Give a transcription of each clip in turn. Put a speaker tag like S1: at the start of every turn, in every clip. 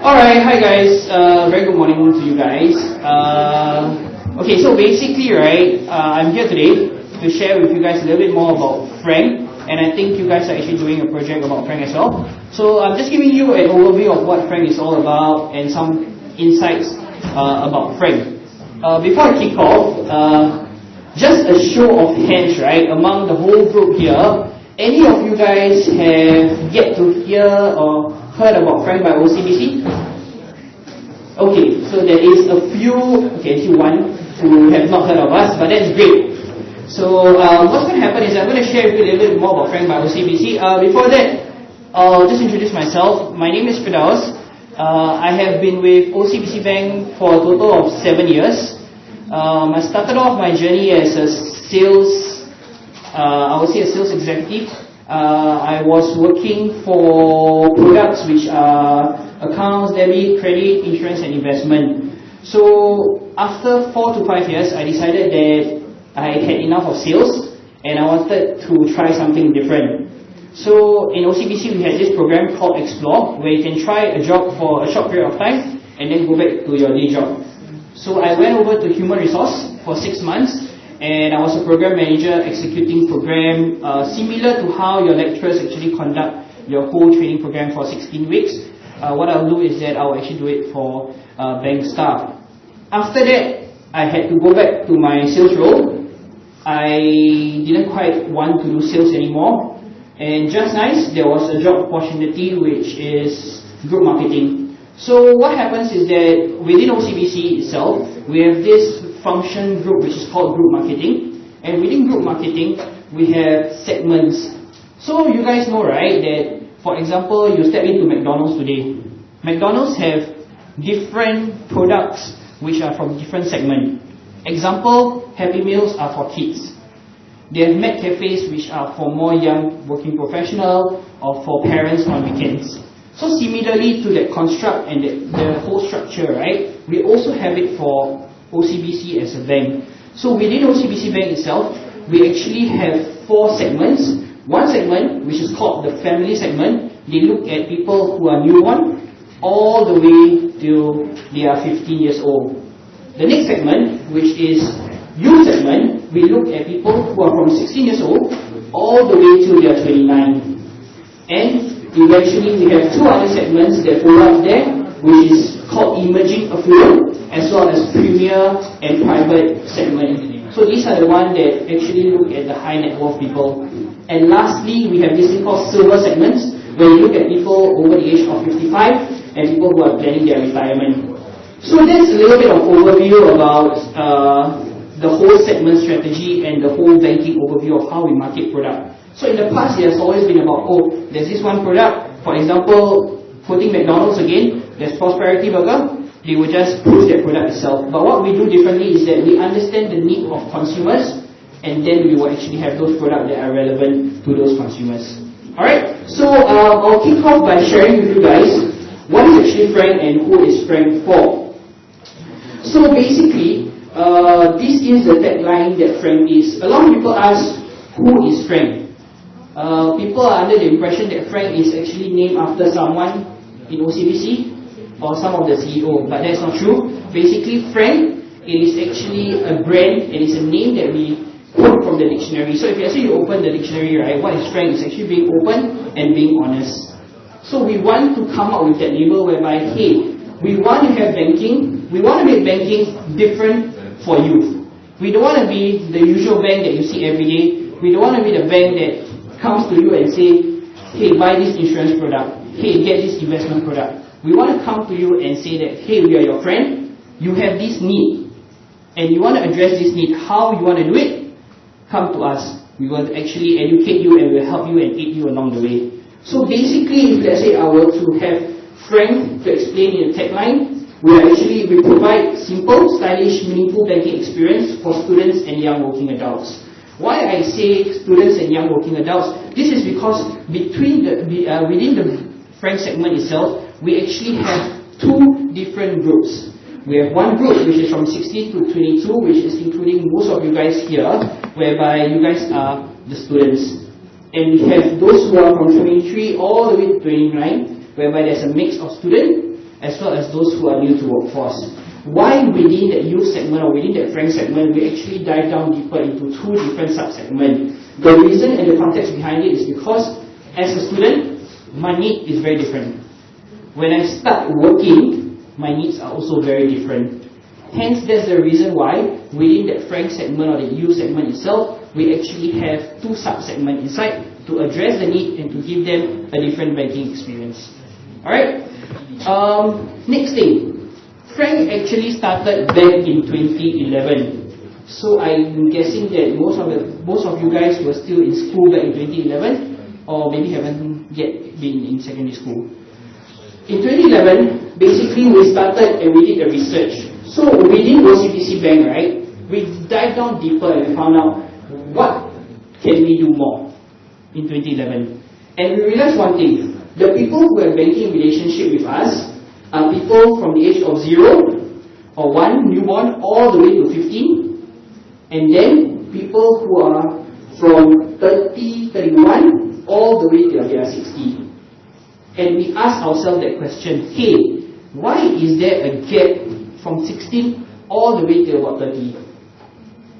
S1: Alright, hi guys. Very good morning to you guys. Okay, so basically, right, I'm here today to share with you guys a little bit more about Frank, and I think you guys are actually doing a project about Frank as well. So I'm just giving you an overview of what Frank is all about and some insights about Frank. Before I kick off, just a show of hands, right, among the whole group here. Any of you guys have yet to hear or heard about Frank by OCBC? Okay, so there is a few, actually one, who have not heard of us, but that's great. So what's going to happen is I'm going to share with you a little bit more about Frank by OCBC. Before that, I'll just introduce myself. My name is Firdaus. I have been with OCBC Bank for a total of 7 years. I started off my journey as a sales executive. I was working for products which are accounts, debit, credit, insurance and investment. So after 4 to 5 years, I decided that I had enough of sales and I wanted to try something different. So in OCBC we had this program called Explore, where you can try a job for a short period of time and then go back to your day job. So I went over to Human Resource for 6 months. And I was a program manager executing program similar to how your lecturers actually conduct your whole training program for 16 weeks. What I'll do is that I'll actually do it for bank staff. After that, I had to go back to my sales role. I didn't quite want to do sales anymore. And just nice, there was a job opportunity which is group marketing. So what happens is that within OCBC itself, we have this function group which is called group marketing, and within group marketing we have segments. So you guys know, right, that for example you step into McDonald's today. McDonald's have different products which are from different segments. Example, Happy Meals are for kids. They have McCafes which are for more young working professional or for parents on weekends. So similarly to that construct and the whole structure, right, we also have it for OCBC as a bank. So within OCBC Bank itself, we actually have 4 segments. One segment, which is called the family segment, they look at people who are newborn all the way till they are 15 years old. The next segment, which is youth segment, we look at people who are from 16 years old all the way till they are 29. And eventually we have 2 other segments that follow up there, which is called emerging affluent, as well as premier and private segment. So these are the ones that actually look at the high net worth people. And lastly, we have this thing called silver segments, where you look at people over the age of 55 and people who are planning their retirement. So that's a little bit of overview about the whole segment strategy and the whole banking overview of how we market product. So in the past, it has always been about, there's this one product, for example, quoting McDonald's again, there's Prosperity Burger. They will just push that product itself. But what we do differently is that we understand the need of consumers, and then we will actually have those products that are relevant to those consumers. Alright, so I'll kick off by sharing with you guys what is actually Frank and who is Frank for. So basically, this is the tagline that Frank is. A lot of people ask, who is Frank? People are under the impression that Frank is actually named after someone in OCBC, or some of the CEO, but that's not true. Basically, Frank is actually a brand and it's a name that we quote from the dictionary. So if you open the dictionary, right, what is Frank? It's actually being open and being honest. So we want to come up with that label whereby, hey, we want to have banking, we want to make banking different for youth. We don't want to be the usual bank that you see every day. We don't want to be the bank that comes to you and say, hey, buy this insurance product, hey, get this investment product. We want to come to you and say that, hey, we are your friend, you have this need, and you want to address this need. How you want to do it? Come to us. We will actually educate you and we'll help you and aid you along the way. So basically, if let's say I were to have Frank to explain in the tagline, we provide simple, stylish, meaningful banking experience for students and young working adults. Why I say students and young working adults? This is because within the Frank segment itself, we actually have 2 different groups. We have one group which is from 16 to 22, which is including most of you guys here, whereby you guys are the students. And we have those who are from 23 all the way to 29, whereby there's a mix of students. as well as those who are new to workforce. Why within that youth segment or within that frank segment, we actually dive down deeper into two different sub-segments. The reason and the context behind it is because as a student, my need is very different. When I start working, my needs are also very different. Hence, that's the reason why within that frank segment or the youth segment itself, we actually have two sub-segments inside to address the need and to give them a different banking experience. Alright? Next thing. Frank actually started back in 2011. So I'm guessing that most of you guys were still in school back in 2011 or maybe haven't yet been in secondary school. In 2011, basically we started and we did a research. So within OCBC Bank, right, we dived down deeper and we found out what can we do more in 2011. And we realized one thing. The people who have banking relationship with us are people from the age of 0 or 1, newborn, all the way to 15, and then people who are from 30, 31, all the way till they are 60. And we ask ourselves that question, hey, why is there a gap from 16 all the way till about 30?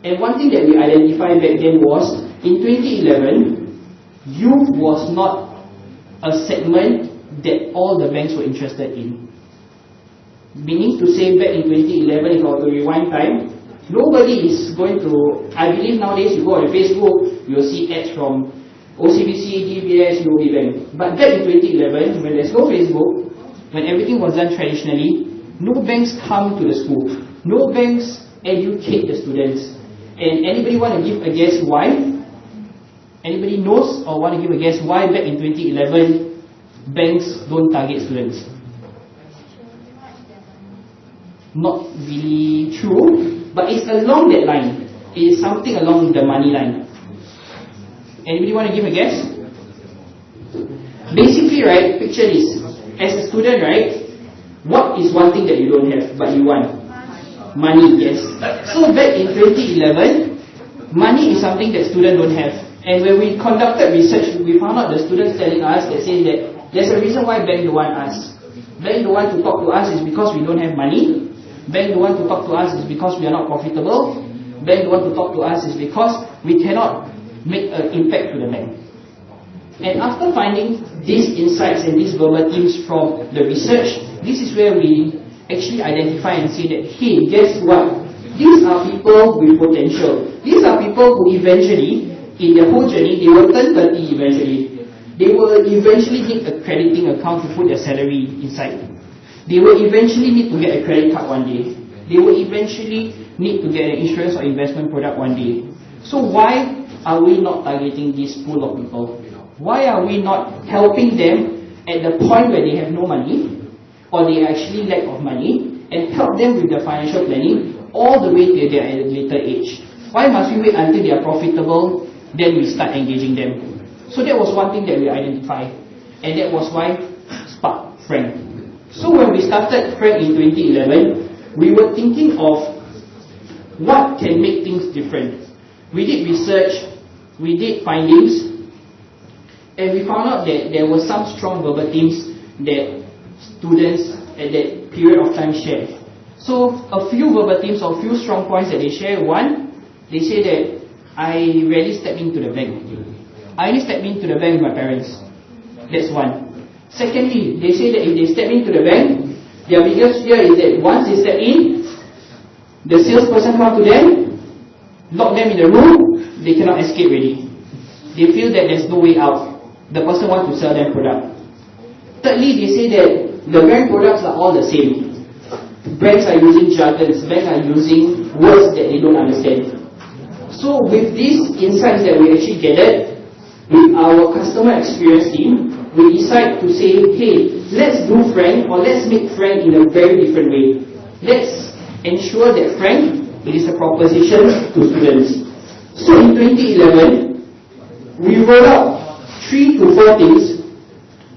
S1: And one thing that we identified back then was, in 2011, youth was not a segment that all the banks were interested in. Meaning to say, back in 2011, if I were to rewind time, nobody is going to, I believe nowadays you go on Facebook, you'll see ads from OCBC, DBS, UOB Bank. But back in 2011, when there's no Facebook, when everything was done traditionally, no banks come to the school. No banks educate the students. And anybody want to give a guess why? Anybody knows or want to give a guess why back in 2011, banks don't target students? Not really true, but it's along that line. It is something along the money line. Anybody want to give a guess? Basically, right, picture this. As a student, right, what is one thing that you don't have but you want? Money, yes. So back in 2011, money is something that students don't have. And when we conducted research, we found out the students telling us that saying that there's a reason why bank don't want us. Bank don't want to talk to us is because we don't have money. Bank don't want to talk to us is because we are not profitable. Bank don't want to talk to us is because we cannot make an impact to the bank. And after finding these insights and these verbatims from the research, this is where we actually identify and say that, hey, guess what? These are people with potential. These are people who eventually, in their whole journey, they will turn 30 eventually. They will eventually need a crediting account to put their salary inside. They will eventually need to get a credit card one day. They will eventually need to get an insurance or investment product one day. So why are we not targeting this pool of people? Why are we not helping them at the point where they have no money or they actually lack of money and help them with their financial planning all the way till they are at a later age? Why must we wait until they are profitable, then we start engaging them? So that was one thing that we identified, and that was why Spark Frank. So when we started Frank in 2011, we were thinking of what can make things different. We did research, we did findings, and we found out that there were some strong verbatims that students at that period of time shared. So a few verbatims or a few strong points that they share. One, they say that I rarely step into the bank. I only step into the bank with my parents. That's one. Secondly, they say that if they step into the bank, their biggest fear is that once they step in, the salesperson comes to them, lock them in the room, they cannot escape already. They feel that there's no way out. The person wants to sell them product. Thirdly, they say that the bank products are all the same. Banks are using jargons, banks are using words that they don't understand. So with these insights that we actually gathered, with our customer experience team, we decide to say, hey, let's do Frank, or let's make Frank in a very different way. Let's ensure that Frank, it is a proposition to students. So in 2011, we rolled out 3 to 4 things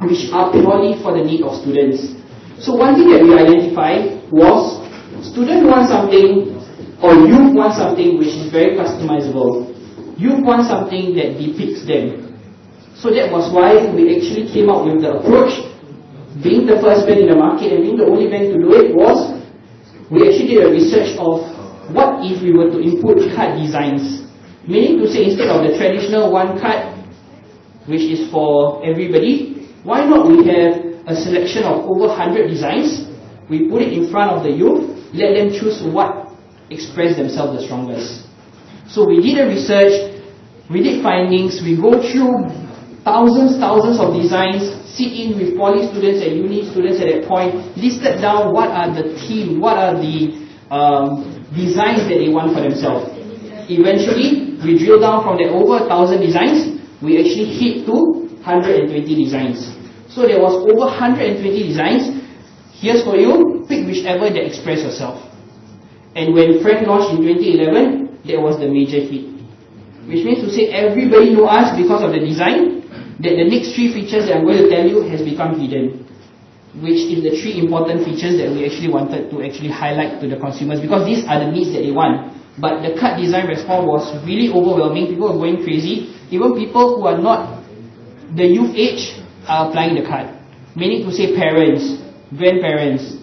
S1: which are purely for the need of students. So one thing that we identified was students want something, or youth want something which is very customizable. Youth want something that depicts them. So that was why we actually came up with the approach being the first bank in the market and being the only bank to do it, was we actually did a research of what if we were to input card designs. Meaning to say, instead of the traditional one card, which is for everybody, why not we have a selection of over 100 designs, we put it in front of the youth, let them choose what express themselves the strongest. So we did a research, we did findings, we go through thousands of designs, sit in with poly students and uni students at that point, listed down what are the theme, what are the designs that they want for themselves. Eventually, we drill down from the over 1,000 designs, we actually hit to 120 designs. So there was over 120 designs. Here's for you, pick whichever that express yourself. And when Frank launched in 2011, that was the major hit. Which means to say everybody know us because of the design, that the next 3 features that I'm going to tell you has become hidden. Which is the 3 important features that we actually wanted to actually highlight to the consumers, because these are the needs that they want. But the card design response was really overwhelming. People were going crazy. Even people who are not the youth age are applying the card. Meaning to say parents, grandparents,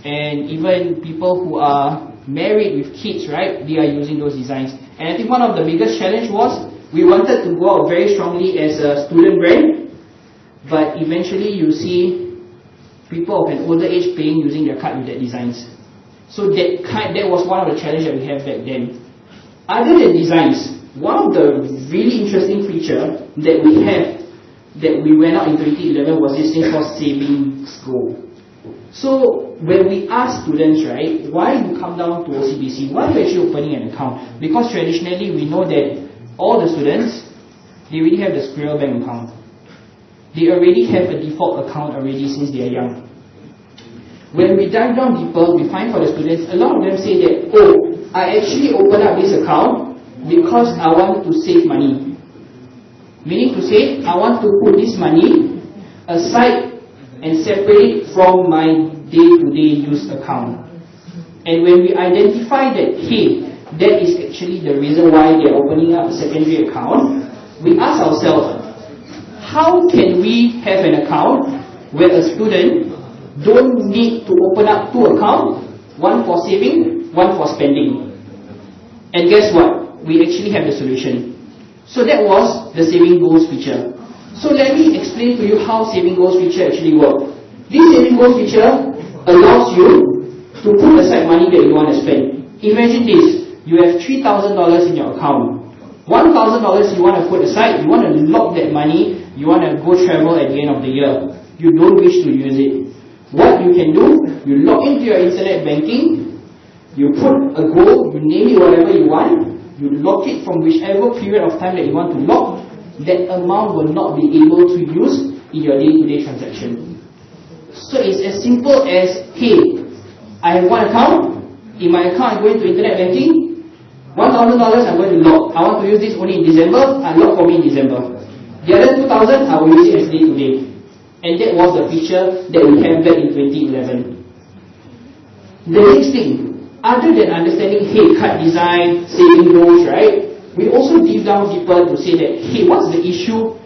S1: and even people who are married with kids, right? They are using those designs. And I think one of the biggest challenge was we wanted to go out very strongly as a student brand, but eventually you see people of an older age paying using their card with that designs. So that was one of the challenges that we have back then. Other than designs, one of the really interesting feature that we have that we went out in 2011 was this thing called savings goal. So when we ask students, right, why you come down to OCBC, why are you actually opening an account? Because traditionally we know that all the students, they already have the Squirrel Bank account. They already have a default account already since they are young. When we dive down deeper, we find for the students, a lot of them say that, oh, I actually open up this account because I want to save money. Meaning to say, I want to put this money aside and separate it from my day-to-day use account. And when we identify that, hey, that is actually the reason why they are opening up a secondary account, we ask ourselves, how can we have an account where a student don't need to open up 2 accounts, one for saving, one for spending? And guess what? We actually have the solution. So that was the saving goals feature. So let me explain to you how saving goals feature actually works. This saving goals feature allows you to put aside money that you want to spend. Imagine this, you have $3,000 in your account. $1,000 you want to put aside, you want to lock that money, you want to go travel at the end of the year. You don't wish to use it. What you can do, you log into your internet banking, you put a goal, you name it whatever you want, you lock it from whichever period of time that you want to lock, that amount will not be able to use in your day-to-day transaction. So it's as simple as, hey, I have one account, in my account I'm going to internet banking, $1,000 I'm going to lock. I want to use this only in December, I lock for me in December. The other $2,000 I will use it as day-to-day. And that was the feature that we had back in 2011. The next thing, other than understanding, hey, card design, saving goals, right? We also deep down deeper to say that, hey, what's the issue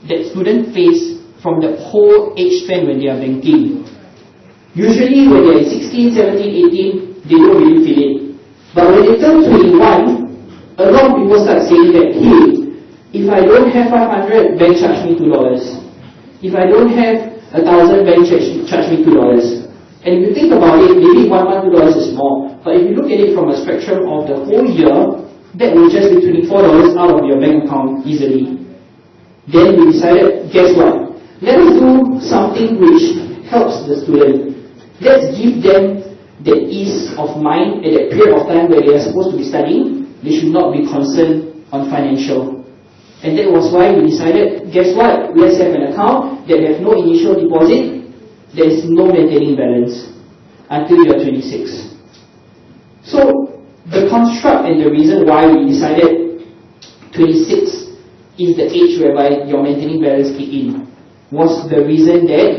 S1: that students face from the whole age span when they are banking? Usually when they are 16, 17, 18, they don't really feel it. But when they turn 21, a lot of people start saying that, hey, if I don't have 500, bank charge me $2. If I don't have 1,000, bank charge me $2. And if you think about it, maybe $1, $2 is small. But if you look at it from a spectrum of the whole year, that will just be $24 out of your bank account easily. Then we decided, guess what? Let us do something which helps the student. Let's give them the ease of mind at that period of time where they are supposed to be studying. They should not be concerned on financial. And that was why we decided, guess what? Let's have an account that has no initial deposit. There is no maintaining balance until you are 26. So the construct and the reason why we decided 26 is the age whereby your maintaining balance kick in was the reason that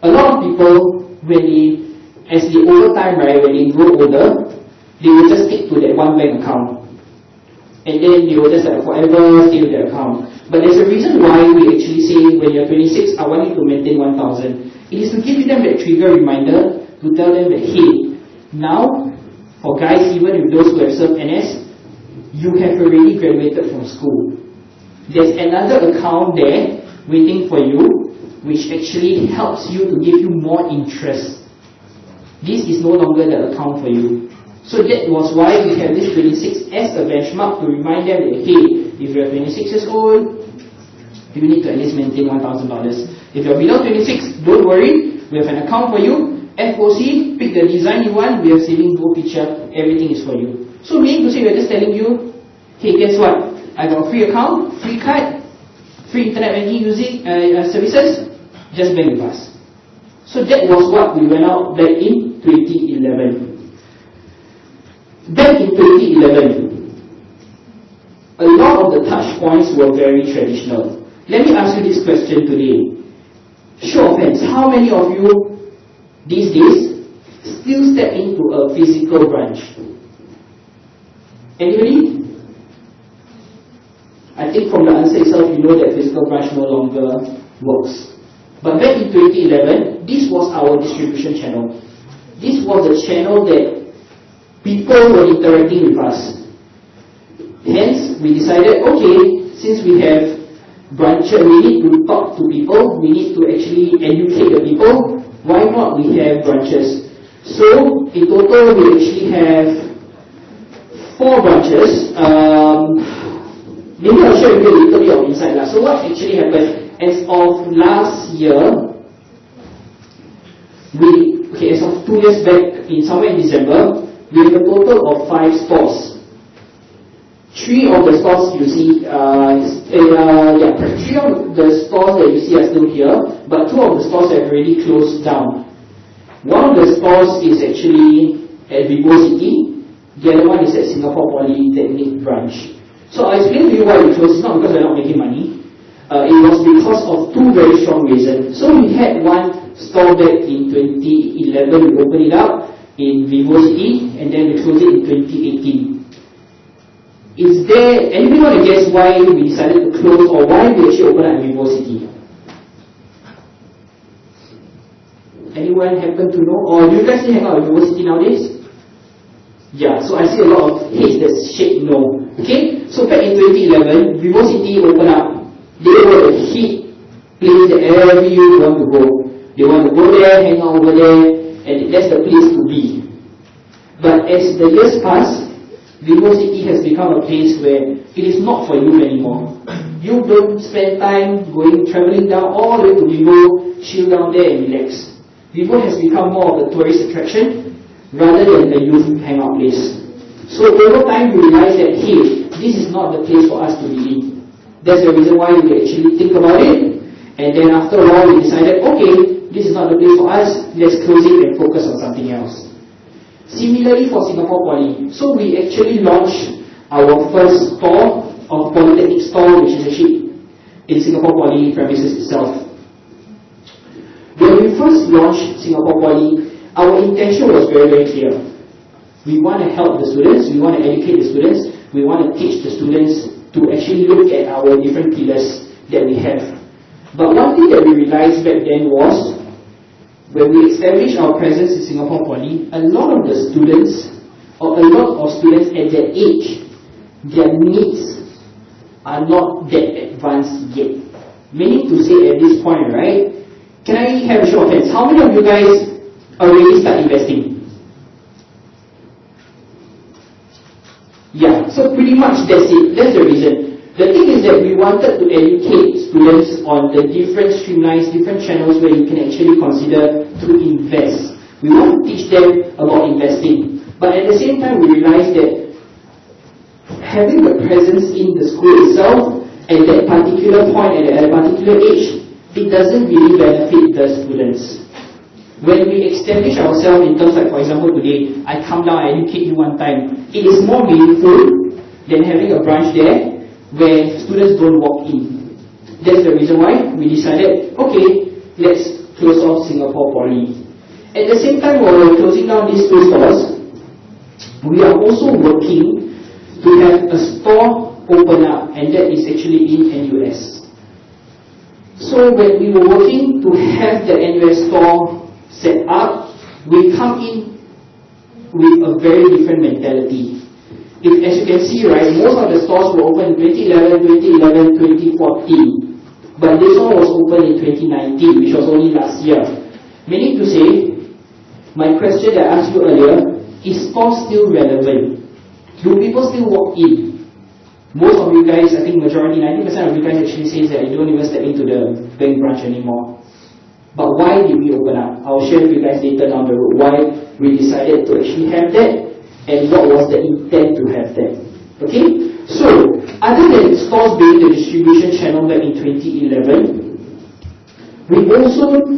S1: a lot of people, as they over time, right, when they grow older, they will just stick to that one bank account. And then they will just like forever stay with their account. But there's a reason why we actually say when you're 26, I want you to maintain 1,000. It is to give them that trigger reminder to tell them that, hey, now, for guys, even with those who have served NS, you have already graduated from school. There's another account there waiting for you, which actually helps you to give you more interest. This is no longer the account for you. So that was why we have this 26 as a benchmark to remind them that, hey, if you're 26 years old, you need to at least maintain $1,000. If you're below 26, don't worry, we have an account for you. FOC, pick the design you want, we have saving gold picture, everything is for you. So meaning to say, we're just telling you, hey, guess what? I got a free account, free card, free internet banking using services, just bank with us. So that was what we went out back in 2011. Back in 2011, a lot of the touch points were very traditional. Let me ask you this question today. Show of hands, how many of you these days still step into a physical branch? Anybody? I think from the answer itself, you know that physical branch no longer works. But back in 2011, this was our distribution channel. This was the channel that people were interacting with us. Hence, we decided, okay, since we have branches, we need to talk to people, we need to actually educate the people, why not we have branches? So, in total, we actually have 4 branches. Maybe I'll share with you a little bit of insight. So what actually happened, as of last year, as of 2 years back, somewhere in December, we have a total of 5 stores. 3 of the stores you see, 3 of the stores that you see are still here, but 2 of the stores have already closed down. One of the stores is actually at Vivo City, the other one is at Singapore Polytechnic branch. So I'll explain to you why we closed. It's not because we're not making money. It was because of 2 very strong reasons. So we had one store back in 2011, we opened it up in Vivo City, and then we closed it in 2018. Is there anybody want to guess why we decided to close or why we actually opened up in Vivo City? Anyone happen to know? Or do you guys still hang out in Vivo City nowadays? Yeah, so I see a lot of heads that shake no. Okay, so back in 2011, Vivo City opened up. They were the hit place that every youth want to go. They want to go there, hang out over there, and that's the place to be. But as the years pass, Vivo City has become a place where it is not for you anymore. You don't spend time traveling down all the way to Vivo, chill down there and relax. Vivo has become more of a tourist attraction rather than the youth hangout place. So over time we realized that, hey, this is not the place for us to be in. That's the reason why we actually think about it. And then after a while we decided, okay, this is not the place for us, let's close it and focus on something else. Similarly for Singapore Poly, so we actually launched our first store of Polytechnic store, which is actually in Singapore Poly premises itself. When we first launched Singapore Poly, our intention was very, very clear. We want to help the students, we want to educate the students, we want to teach the students to actually look at our different pillars that we have. But one thing that we realized back then was, when we established our presence in Singapore Poly, a lot of the students, or a lot of students at that age, their needs are not that advanced yet. Meaning to say at this point, right, can I have a show of hands? How many of you guys already start investing? Yeah, so pretty much that's it. That's the reason. The thing is that we wanted to educate students on the different streamlines, different channels where you can actually consider to invest. We want to teach them about investing. But at the same time, we realized that having the presence in the school itself at that particular point, at a particular age, it doesn't really benefit the students. When we establish ourselves in terms like, for example, today, I come down, I educate you one time, it is more meaningful than having a branch there where students don't walk in. That's the reason why we decided, okay, let's close off Singapore Poly. At the same time, while we're closing down these 2 stores, we are also working to have a store open up, and that is actually in NUS. So when we were working to have the NUS store set up, we come in with a very different mentality. As you can see, right, most of the stores were open in 2011, 2014. But this one was open in 2019, which was only last year. Meaning to say, my question that I asked you earlier, is store still relevant? Do people still walk in? Most of you guys, I think majority, 90% of you guys actually says that you don't even step into the bank branch anymore. But why did we open up? I'll share with you guys later down the road why we decided to actually have that and what was the intent to have that. Okay? So, other than stores being the distribution channel back in 2011, we also